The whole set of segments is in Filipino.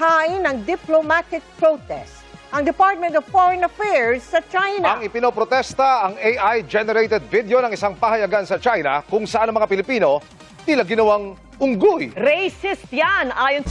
naghain ng diplomatic protest ang Department of Foreign Affairs sa China. Ang ipinoprotesta ang AI-generated video ng isang pahayagan sa China kung saan ang mga Pilipino tila ginawang unggoy. Racist yan, ayon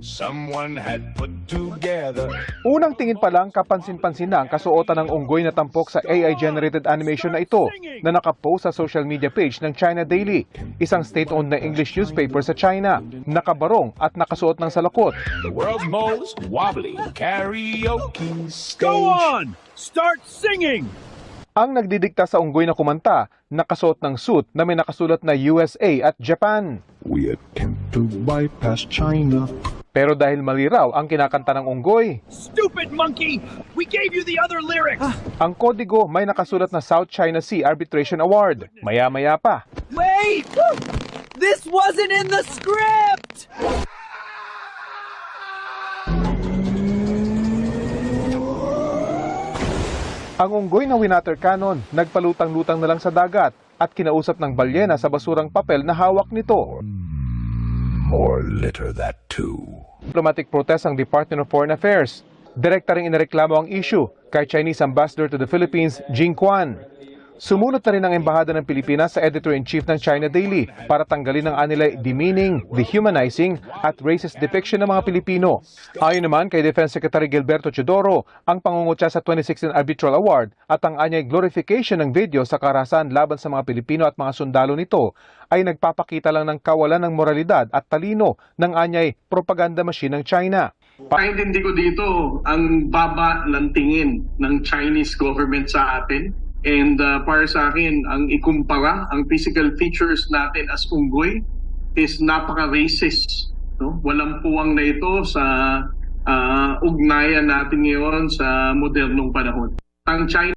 Someone had put together. Unang tingin pa lang kapansin-pansin na ang kasuotan ng unggoy na tampok sa AI-generated animation na ito na nakapost sa social media page ng China Daily, isang state-owned na English newspaper sa China. Nakabarong at nakasuot ng salakot. The world's most wobbly karaoke stage. Go on! Start singing! Ang nagdidikta sa unggoy na kumanta, nakasuot ng suit na may nakasulat na USA at Japan. We attempt to bypass China. Pero dahil mali raw ang kinakanta ng unggoy, Stupid monkey! We gave you the other lyrics! ang kodigo may nakasulat na South China Sea Arbitration Award. Maya-maya pa, Wait! This wasn't in the script! ang unggoy na winater cannon nagpalutang-lutang na lang sa dagat at kinausap ng balyena sa basurang papel na hawak nito. More litter that too. Diplomatic protest ang Department of Foreign Affairs. Direkta ring inireklamo ang issue kay Chinese Ambassador to the Philippines, Jing Quan. Sumunod na rin ang Embahada ng Pilipinas sa Editor-in-Chief ng China Daily para tanggalin ang anilay demeaning, dehumanizing at racist depiction ng mga Pilipino. Ayon naman kay Defense Secretary Gilberto Chodoro, ang pangungutya sa 2016 Arbitral Award at ang anyay glorification ng video sa karahasan laban sa mga Pilipino at mga sundalo nito ay nagpapakita lang ng kawalan ng moralidad at talino ng anyay propaganda machine ng China. Paintindi ko dito ang baba ng tingin ng Chinese government sa atin. And para sa akin, ang ikumpara, ang physical features natin as unggoy is napaka-racist. No? Walang puwang na ito sa ugnayan natin ngayon sa modernong panahon. Ang China